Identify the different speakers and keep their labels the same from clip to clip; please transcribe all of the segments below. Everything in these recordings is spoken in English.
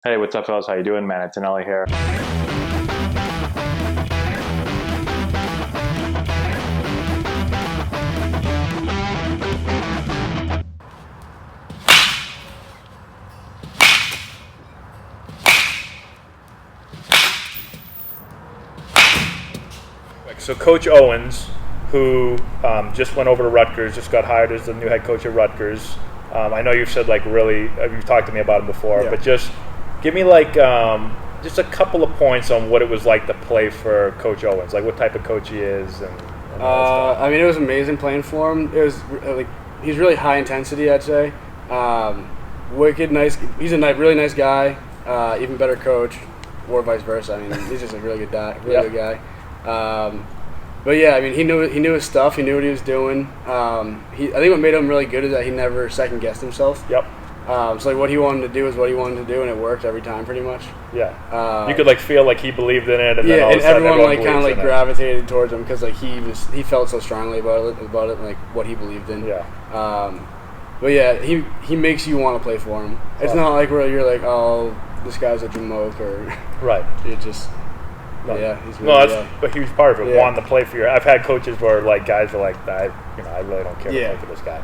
Speaker 1: Hey, what's up, fellas? How you doing, man? Antonelli here.
Speaker 2: So Coach Owens, who just went over to Rutgers, just got hired as the new head coach at Rutgers. I know you've said you've talked to me about him before, but just give me just a couple of points on what it was like to play for Coach Owens, like what type of coach he is and all that stuff.
Speaker 3: I mean, it was amazing playing for him. It was he's really high intensity, I'd say. Wicked nice. He's a really nice guy. Even better coach, or vice versa. I mean, he's just a really good guy. Good guy. But yeah, I mean, he knew his stuff. He knew what he was doing. I think what made him really good is that he never second guessed himself.
Speaker 2: Yep.
Speaker 3: So what he wanted to do is what he wanted to do, and it worked every time, pretty much.
Speaker 2: Yeah. You could feel like he believed in it, and then all of
Speaker 3: and
Speaker 2: a sudden
Speaker 3: everyone kind of
Speaker 2: gravitated
Speaker 3: gravitated towards him because he felt so strongly about it, and like what he believed in.
Speaker 2: Yeah.
Speaker 3: But yeah, he makes you want to play for him. It's not like where you're like, oh, this guy's a jamoke, or
Speaker 2: right.
Speaker 3: It just.
Speaker 2: No.
Speaker 3: Yeah, he's really,
Speaker 2: that's a huge part of it. Wanting to play for I've had coaches where guys are like, I really don't care to play for this guy.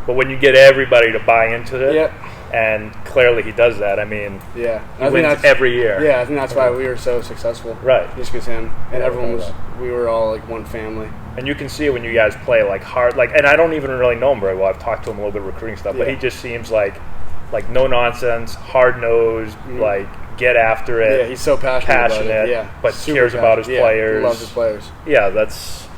Speaker 2: But when you get everybody to buy into it, and clearly he does that. I mean, he wins every year.
Speaker 3: Yeah, I think that's why we were so successful.
Speaker 2: Right.
Speaker 3: Just because him and everyone we were all like one family.
Speaker 2: And you can see it when you guys play hard. And I don't even really know him very well. I've talked to him a little bit recruiting stuff, but he just seems like no nonsense, hard nosed, get after it.
Speaker 3: Yeah, he's so passionate about it.
Speaker 2: But cares about his players.
Speaker 3: He loves his players.
Speaker 2: Yeah, it's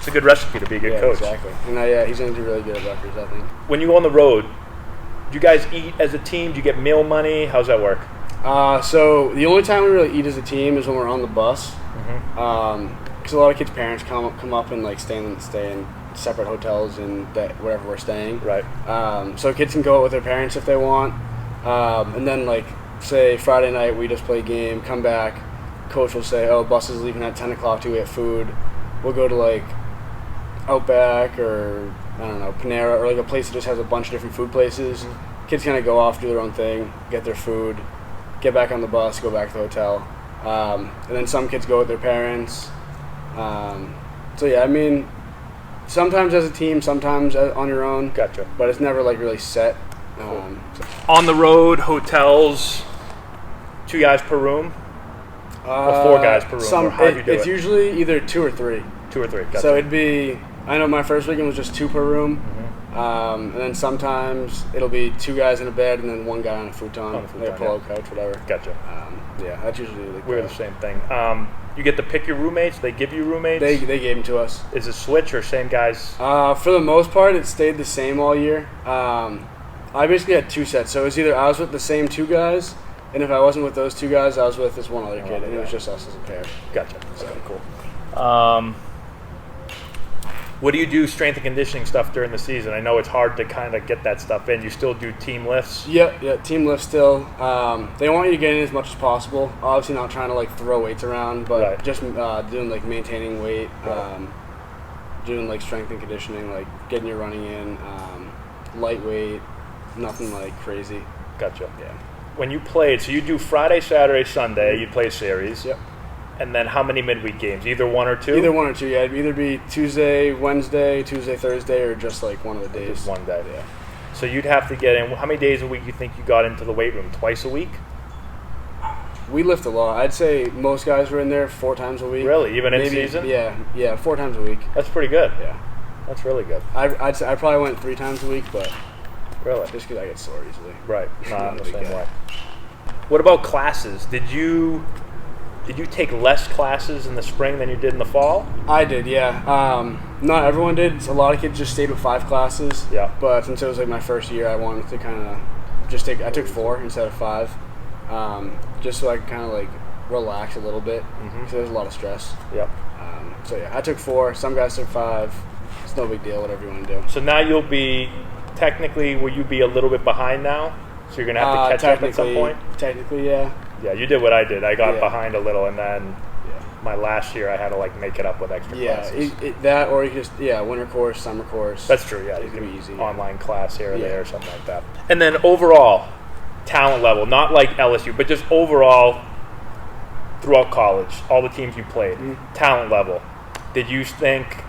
Speaker 2: a good recipe to be a good coach.
Speaker 3: Exactly. And he's going to do really good at Rutgers, I think. When
Speaker 2: you go on the road, do you guys eat as a team? Do you get meal money? How's that work?
Speaker 3: So the only time we really eat as a team is when we're on the bus. Because a lot of kids' parents come up and stay in separate hotels and wherever we're staying.
Speaker 2: Right.
Speaker 3: So kids can go out with their parents if they want. And then say Friday night we just play a game, come back, coach will say, oh, bus is leaving at 10 o'clock to get food. We'll go to Outback or I don't know, Panera, or a place that just has a bunch of different food places. Kids kind of go off, do their own thing, get their food, get back on the bus, go back to the hotel. And then some kids go with their parents. So yeah, I mean, sometimes as a team, sometimes on your own.
Speaker 2: Gotcha.
Speaker 3: But it's never really set.
Speaker 2: On the road, hotels, 2 guys per room, or 4 guys per room. Or how do you do
Speaker 3: it's usually either 2 or 3.
Speaker 2: 2 or 3. Gotcha.
Speaker 3: So it'd be. I know my first weekend was just 2 per room, and then sometimes it'll be 2 guys in a bed and then 1 guy on a futon, a pull-out couch, whatever.
Speaker 2: Gotcha.
Speaker 3: That's usually
Speaker 2: we're the same thing. You get to pick your roommates. They give you roommates.
Speaker 3: They gave them to us.
Speaker 2: Is it switch or same guys?
Speaker 3: For the most part, it stayed the same all year. I basically had 2 sets, so it was either I was with the same 2 guys, and if I wasn't with those 2 guys, I was with this one other kid, and it was just us as a pair.
Speaker 2: Gotcha. So cool. What do you do strength and conditioning stuff during the season? I know it's hard to kind of get that stuff in. You still do team lifts?
Speaker 3: Yeah, team lifts still. They want you to get in as much as possible. Obviously not trying to throw weights around, but just doing maintaining weight, doing strength and conditioning, getting your running in, lightweight, nothing crazy.
Speaker 2: Gotcha.
Speaker 3: Yeah.
Speaker 2: When you played, so you do Friday, Saturday, Sunday, you play a series.
Speaker 3: Yep.
Speaker 2: And then how many midweek games? Either 1 or 2?
Speaker 3: Either 1 or 2, yeah. It'd either be Tuesday, Wednesday, Tuesday, Thursday, or just one of the days.
Speaker 2: Just one day. Yeah. So you'd have to get in. How many days a week do you think you got into the weight room? Twice a week?
Speaker 3: We lift a lot. I'd say most guys were in there 4 times a week.
Speaker 2: Really? Even in season?
Speaker 3: Yeah, 4 times a week.
Speaker 2: That's pretty good.
Speaker 3: Yeah.
Speaker 2: That's really good.
Speaker 3: I'd say I probably went 3 times a week, but
Speaker 2: really,
Speaker 3: just because I get sore easily.
Speaker 2: Right. No, I'm the same way. What about classes? Did you take less classes in the spring than you did in the fall?
Speaker 3: I did, yeah. Not everyone did. A lot of kids just stayed with 5 classes.
Speaker 2: Yeah.
Speaker 3: But since it was my first year, I wanted to kind of just I took 4 instead of 5, just so I could kind of relax a little bit because there's a lot of stress.
Speaker 2: Yep.
Speaker 3: So yeah, I took 4. Some guys took 5. It's no big deal. Whatever you want to do.
Speaker 2: So now you'll be will you be a little bit behind now? So you're gonna have to catch up at some point.
Speaker 3: Technically, yeah.
Speaker 2: Yeah, you did what I did. I got behind a little, and then my last year I had to make it up with extra classes.
Speaker 3: That or you just winter course, summer course.
Speaker 2: That's true. Yeah,
Speaker 3: it can be easy.
Speaker 2: Online class here or there or something like that. And then overall, talent level, not like LSU, but just overall throughout college, all the teams you played, talent level, did you think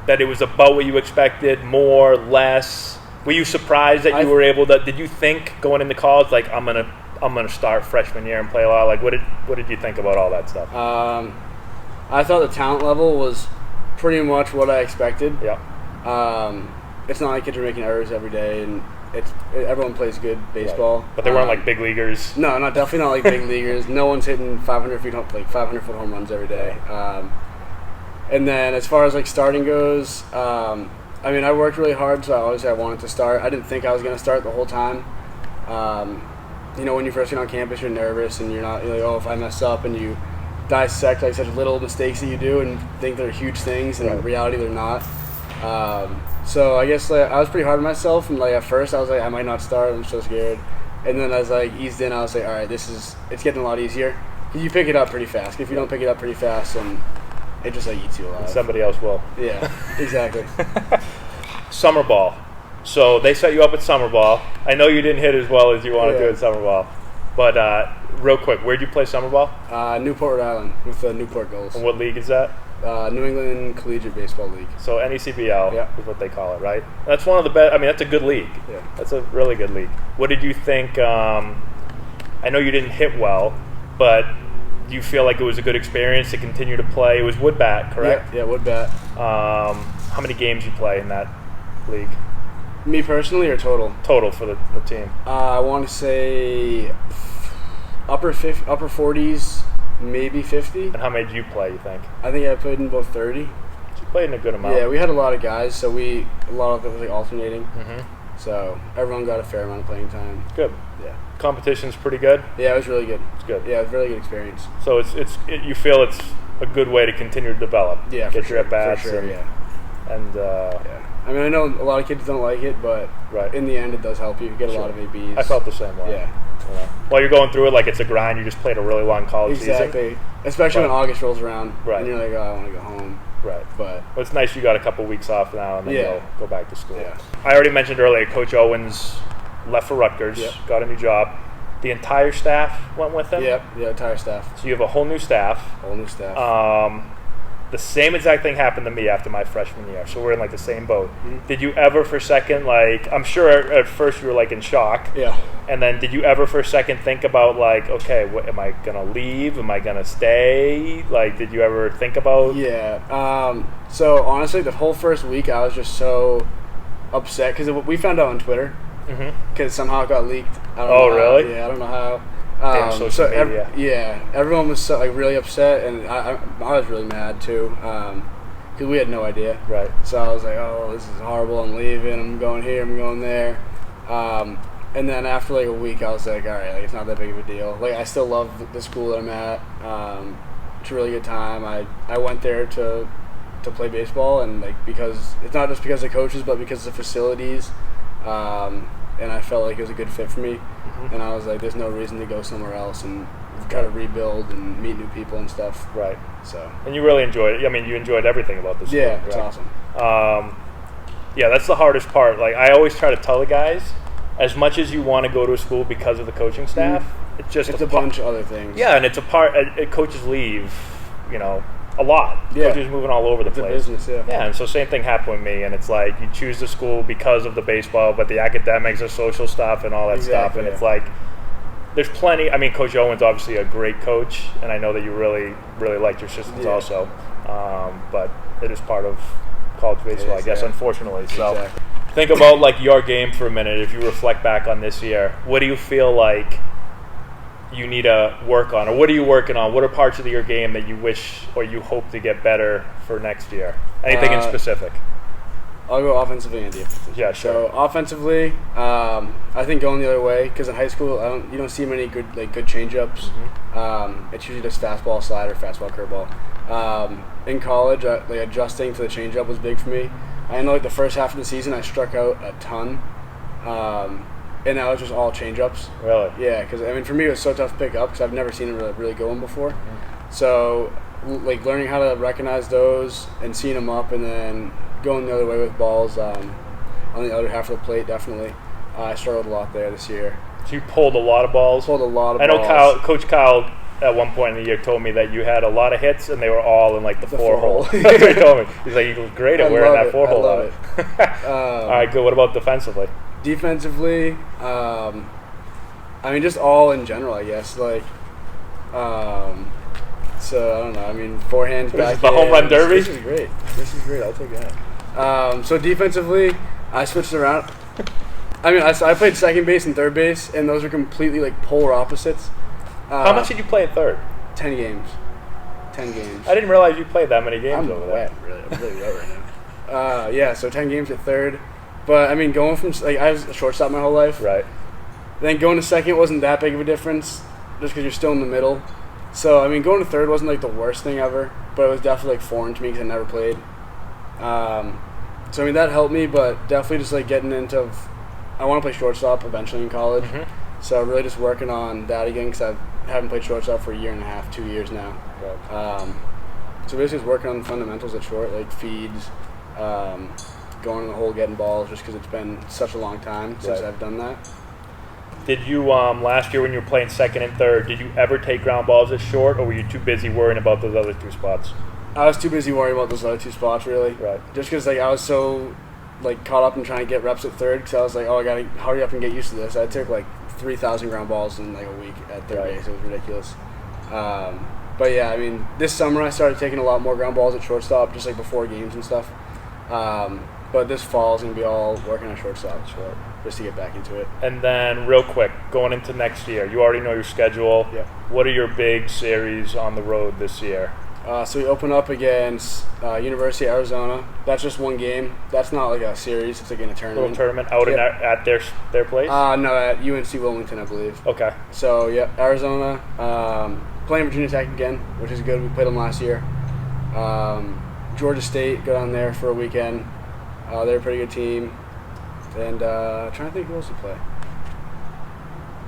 Speaker 2: that it was about what you expected, more, less? Were you surprised that you were able to? Did you think going into college, like, I'm gonna start freshman year and play a lot? Like, what did you think about all that stuff?
Speaker 3: I thought the talent level was pretty much what I expected.
Speaker 2: Yeah.
Speaker 3: It's not like kids are making errors every day, and everyone plays good baseball.
Speaker 2: Right. But they weren't like big leaguers.
Speaker 3: No, definitely not like big leaguers. No one's hitting 500-foot home runs every day. And then as far as like starting goes, I mean, I worked really hard, so obviously I wanted to start. I didn't think I was going to start the whole time. You know, when you first get on campus, you're nervous, and you're like, oh, if I mess up, and you dissect like such little mistakes that you do and think they're huge things, and in reality they're not. So I guess like, I was pretty hard on myself, and like at first I was like, I might not start. I'm so scared. And then as I eased in, I was like, all right, it's getting a lot easier. You pick it up pretty fast. If you don't pick it up pretty fast, then it just like eats you alive.
Speaker 2: Somebody else will.
Speaker 3: Yeah, exactly.
Speaker 2: Summer ball. So they set you up at summer ball. I know you didn't hit as well as you wanted to at summer ball. But real quick, where'd you play summer ball?
Speaker 3: Newport, Rhode Island, with the Newport Gulls.
Speaker 2: And what league is that?
Speaker 3: New England Collegiate Baseball League.
Speaker 2: So NECBL is what they call it, right? That's one of the best. I mean, that's a good league.
Speaker 3: Yeah.
Speaker 2: That's a really good league. What did you think? I know you didn't hit well, but do you feel like it was a good experience to continue to play? It was wood bat, correct?
Speaker 3: Yeah, wood bat.
Speaker 2: How many games you play in that league?
Speaker 3: Me personally, or total?
Speaker 2: Total for the team.
Speaker 3: I want to say upper 40s, maybe 50.
Speaker 2: And how many did you play, you think?
Speaker 3: I think I played in about 30.
Speaker 2: So you played in a good amount.
Speaker 3: Yeah, we had a lot of guys, so a lot of it was like alternating.
Speaker 2: Mm-hmm.
Speaker 3: So everyone got a fair amount of playing time.
Speaker 2: Good.
Speaker 3: Yeah.
Speaker 2: Competition's pretty good?
Speaker 3: Yeah, it was really good.
Speaker 2: It's good.
Speaker 3: Yeah, it was a really good experience.
Speaker 2: So you feel it's a good way to continue to develop.
Speaker 3: Yeah,
Speaker 2: Get
Speaker 3: for
Speaker 2: your
Speaker 3: sure.
Speaker 2: at-bats.
Speaker 3: For sure,
Speaker 2: And
Speaker 3: yeah. I mean, I know a lot of kids don't like it, but in the end, it does help you. You get a lot of ABs.
Speaker 2: I felt the same way.
Speaker 3: Yeah.
Speaker 2: While you're going through it, like it's a grind. You just played a really long college season.
Speaker 3: Exactly. Especially when August rolls around.
Speaker 2: Right.
Speaker 3: And you're like, oh, I want to go home.
Speaker 2: Right.
Speaker 3: But
Speaker 2: it's nice you got a couple weeks off now and then you'll go back to school.
Speaker 3: Yeah.
Speaker 2: I already mentioned earlier, Coach Owens left for Rutgers, got a new job. The entire staff went with him?
Speaker 3: Yep, the entire staff.
Speaker 2: So you have a whole new staff. The same exact thing happened to me after my freshman year. So we're in like the same boat. Mm-hmm. Did you ever for a second, like, I'm sure at first you were like in shock.
Speaker 3: Yeah.
Speaker 2: And then did you ever for a second think about like, okay, what, am I going to leave? Am I going to stay? Like, did you ever think about?
Speaker 3: Yeah. So honestly, the whole first week I was just so upset because we found out on Twitter because somehow it got leaked. I don't know how.
Speaker 2: Really?
Speaker 3: Yeah, I don't know how.
Speaker 2: Damn social media.
Speaker 3: Everyone was so, like really upset, and I was really mad too, because we had no idea.
Speaker 2: Right.
Speaker 3: So I was like, oh, this is horrible. I'm leaving. I'm going here. I'm going there. And then after like a week, I was like, all right, like it's not that big of a deal. Like I still love the school that I'm at. It's a really good time. I went there to play baseball, and like because it's not just because of the coaches, but because of the facilities. And I felt like it was a good fit for me. And I was like, there's no reason to go somewhere else and try to rebuild and meet new people and stuff.
Speaker 2: Right.
Speaker 3: So.
Speaker 2: And you really enjoyed it. I mean, you enjoyed everything about this.
Speaker 3: Yeah, it's awesome.
Speaker 2: Yeah, that's the hardest part. Like, I always try to tell the guys, as much as you want to go to a school because of the coaching staff, it's a
Speaker 3: bunch of other things.
Speaker 2: Yeah, and it's a part. Coaches leave, a lot.
Speaker 3: Yeah.
Speaker 2: Coaches moving all over the place.
Speaker 3: Business, yeah.
Speaker 2: Yeah, and so same thing happened with me. And it's like you choose the school because of the baseball, but the academics, the social stuff, and all that stuff. And it's like there's plenty. I mean, Coach Owen's obviously a great coach, and I know that you really, really liked your systems also. But it is part of college baseball, I guess, unfortunately. So think about like your game for a minute. If you reflect back on this year, what do you feel like you need to work on, or what are you working on? What are parts of your game that you wish or you hope to get better for next year? Anything in specific?
Speaker 3: I'll go offensively and defensively.
Speaker 2: Yeah, sure.
Speaker 3: So offensively, I think going the other way, because in high school you don't see many good change-ups. It's usually just fastball, slider, fastball, curveball. In college, adjusting to the change-up was big for me. I know the first half of the season I struck out a ton. And that was just all change-ups.
Speaker 2: Really?
Speaker 3: Yeah, because I mean, for me, it was so tough to pick up because I've never seen it really go in before. So, like learning how to recognize those and seeing them up, and then going the other way with balls on the other half of the plate. Definitely, I struggled a lot there this year.
Speaker 2: So you pulled a lot of balls.
Speaker 3: Pulled a lot of
Speaker 2: I know
Speaker 3: balls.
Speaker 2: Coach Kyle at one point in the year told me that you had a lot of hits and they were all in like the four hole. That's what he told me. He's like, you look great at wearing that 4 hole.
Speaker 3: I love it.
Speaker 2: All right, good. What about defensively?
Speaker 3: Defensively, I mean, just all in general, I guess. Like, so I don't know. I mean, forehands, backhands.
Speaker 2: The home run derby.
Speaker 3: This is great. I'll take that. So defensively, I switched around. I mean, I played second base and third base, and those are completely like polar opposites.
Speaker 2: How much did you play at third?
Speaker 3: 10 games. 10 games.
Speaker 2: I didn't realize you played that many games
Speaker 3: I'm
Speaker 2: over
Speaker 3: wet,
Speaker 2: there.
Speaker 3: really. I'm really wet right now. Yeah, so 10 games at third. But, I mean, going from, like, I was a shortstop my whole life.
Speaker 2: Right.
Speaker 3: Then going to second wasn't that big of a difference, just because you're still in the middle. So, I mean, going to third wasn't, like, the worst thing ever, but it was definitely, like, foreign to me because I never played. So, I mean, that helped me, but definitely just, like, getting into, I want to play shortstop eventually in college. Mm-hmm. So, really just working on that again because I haven't played shortstop for a year and a half, 2 years now. Right. So, basically just working on the fundamentals at short, like feeds, going in the hole, getting balls, just because it's been such a long time since I've done that.
Speaker 2: Did you, last year when you were playing second and third, did you ever take ground balls at short, or were you too busy worrying about those other 2 spots?
Speaker 3: I was too busy worrying about those other 2 spots, really.
Speaker 2: Right.
Speaker 3: Just because, like, I was so, like, caught up in trying to get reps at third, because I was like, oh, I got to hurry up and get used to this. I took, like, 3,000 ground balls in, like, a week at third base. It was ridiculous. But, yeah, I mean, this summer I started taking a lot more ground balls at shortstop, just, like, before games and stuff. But this fall is going to be all working on shortstop, just to get back into it.
Speaker 2: And then, real quick, going into next year, you already know your schedule.
Speaker 3: Yep.
Speaker 2: What are your big series on the road this year?
Speaker 3: So we open up against University of Arizona. That's just one game. That's not like a series. It's like in a tournament.
Speaker 2: Little tournament out at their place?
Speaker 3: No, at UNC Wilmington, I believe.
Speaker 2: Okay.
Speaker 3: So, yeah, Arizona. Playing Virginia Tech again, which is good. We played them last year. Georgia State, go down there for a weekend. They're a pretty good team. And trying to think who else we play.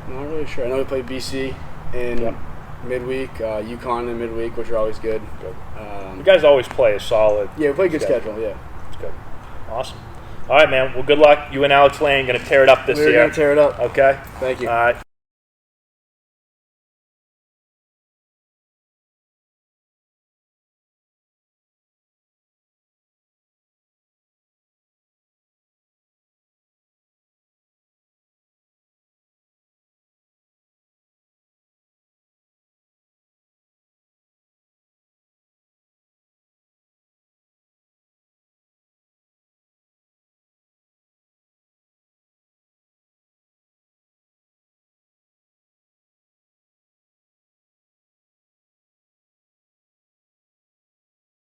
Speaker 3: Not really sure. I know we played BC in midweek, UConn in midweek, which are always good.
Speaker 2: You guys always play a solid.
Speaker 3: Yeah, we play a good schedule. Yeah.
Speaker 2: It's good. Awesome. All right, man. Well, good luck. You and Alex Lane going to tear it up this year.
Speaker 3: We're going to tear it up.
Speaker 2: Okay.
Speaker 3: Thank you.
Speaker 2: All right.